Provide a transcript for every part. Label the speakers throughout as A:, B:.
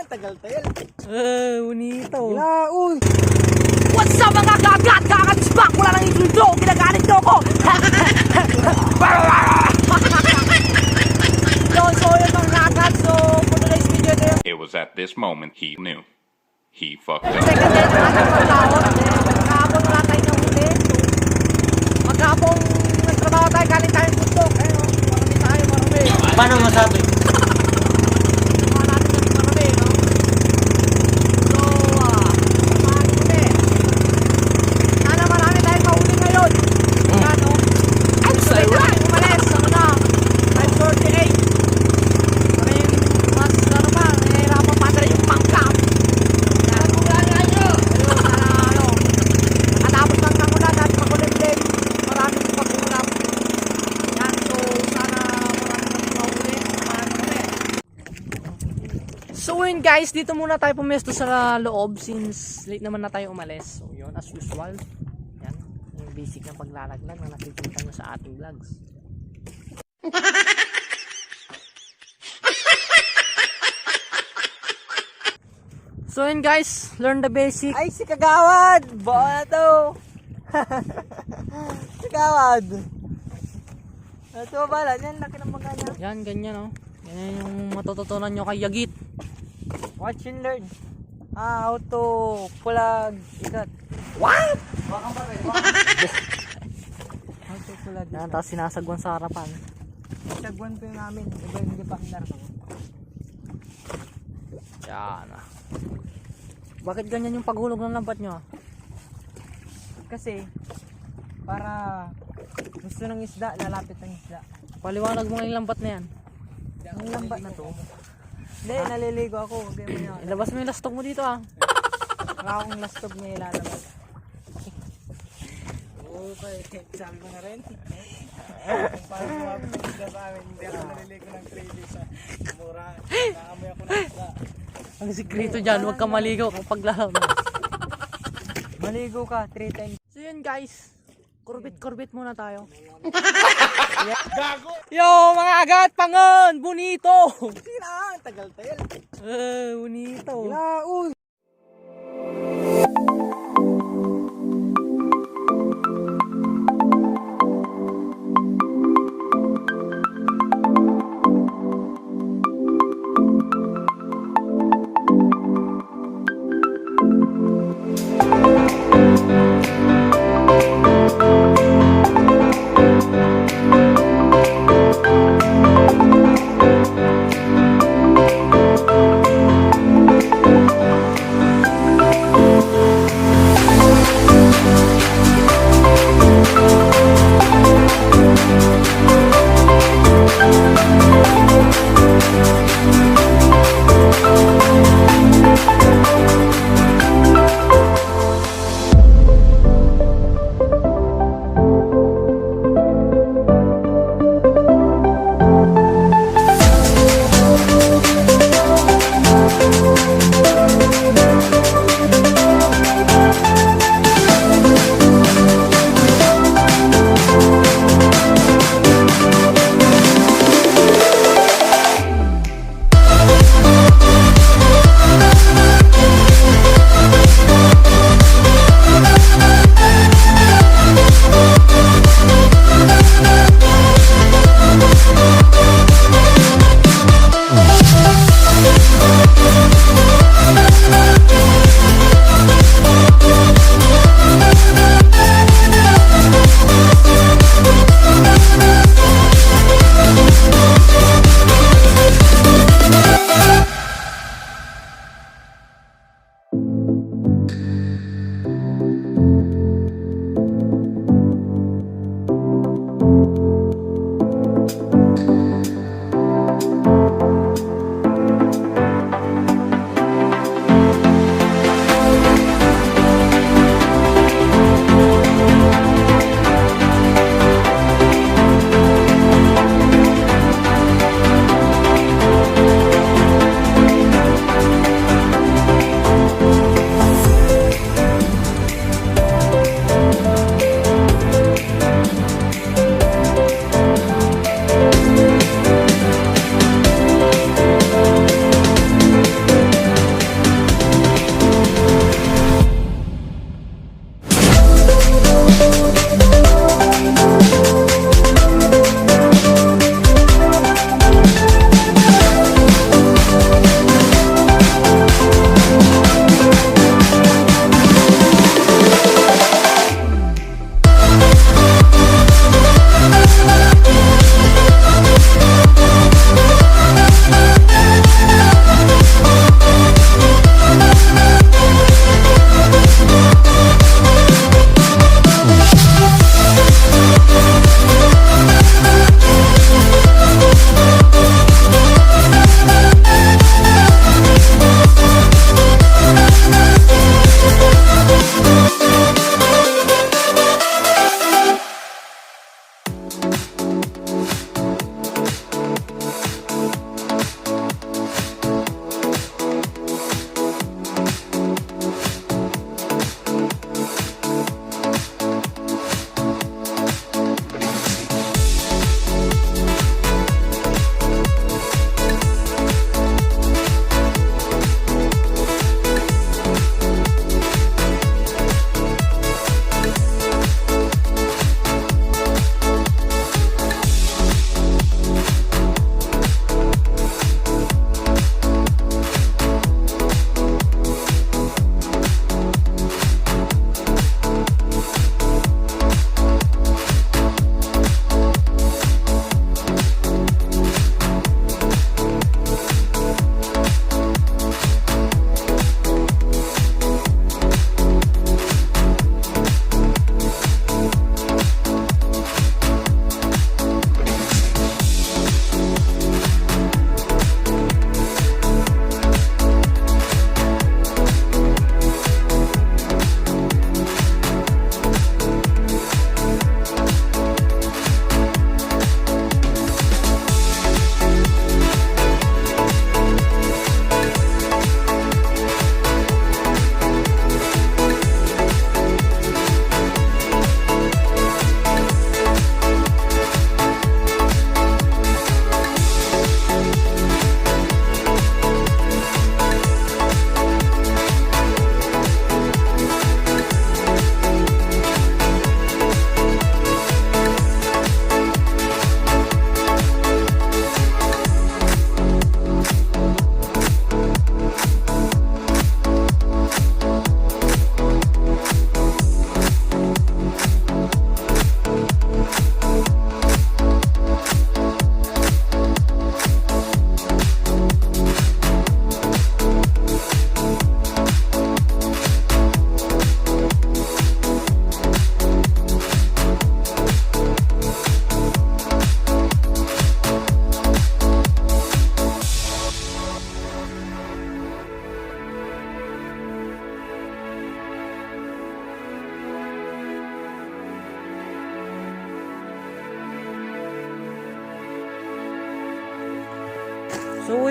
A: tagal-tagal.
B: Bonito.
A: Wala, uy.
B: What's up mga gagat? Kakatisbak! Wala nang intro. Ginagalit nyo ko. So yun mga gagat. So, for today's video na yun.
C: It was at this moment he knew. He fucked up.
B: Kasi natin maglaon. Maghapon wala tayo ng huli. So, maghapon nagtrabaho tayo. Galing tayo bundok. Marami.
A: Paano masabi?
B: So yun guys, dito muna tayo pumesto sa loob since late naman na tayo umalis. So yun, as usual. Yan, yung basic na paglalaglag na nakikita nyo sa ating vlogs. So yun guys, learn the basic.
A: Ay, si Kagawad! Bawa na to! Kagawad! Ito ba lang? Yan, laki ng mga niya.
B: Yan, ganyan oh. Yan yung matututunan nyo kay Yagit.
A: Watch and learn. How to pulag ikat.
B: What?
A: How to pulag
B: Yan,
A: ikat.
B: tapos sinasagwan sa harapan.
A: Sagwan ko yung namin. Iba hindi pa andar ko.
B: Yan ah. Bakit ganyan yung paghulog ng lambat nyo?
A: Kasi, para gusto ng isda, lalapit ng isda.
B: Paliwanag mo nga yung lambat na yan.
A: Ang lambat na to. Hindi, naliligo ako. Okay mo yan.
B: Ilabas mo yung lastog mo dito ah.
A: Wala akong lastog niya ilalabas. Okay, sabi ko na rin. Kung paano kumapit ng isda sa amin, hindi ako naliligo ng 3 days sa mura. Nakamoy ako ng isda.
B: Ang sikreto dyan, huwag ka maligo kapag lalabas.
A: Maligo ka 3 times.
B: So yun guys, kurbit muna tayo. Gago! Yo mga agat, Pangen! Bonito!
A: Sina, tagal-tagal.
B: Bonito.
A: Wala, uy.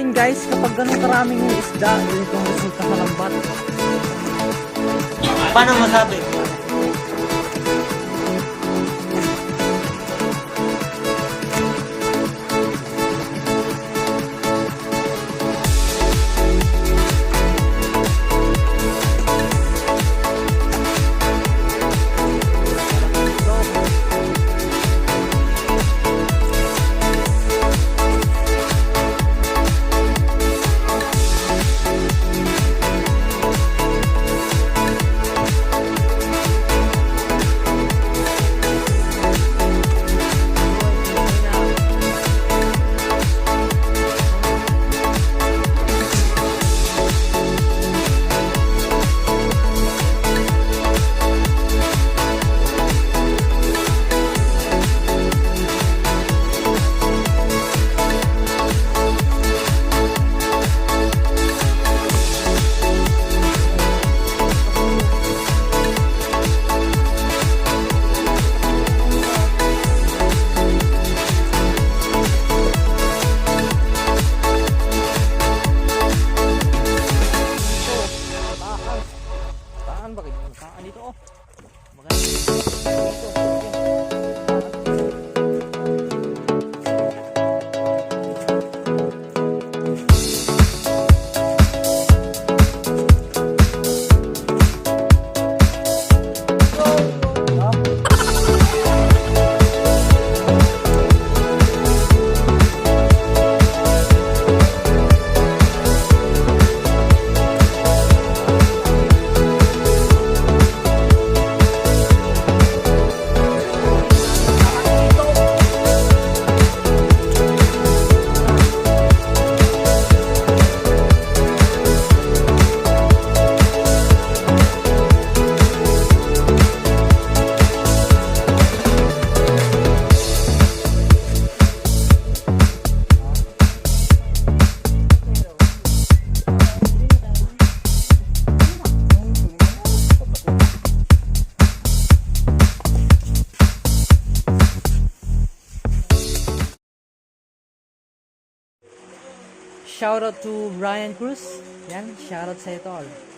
B: namin guys, kapag ganun karaming isda, ganito ang resulta sa lambat.
D: Paano masabi?
B: Dito oh. Maganda. Shoutout to Brian Cruz. Yan, shoutout sa ito all.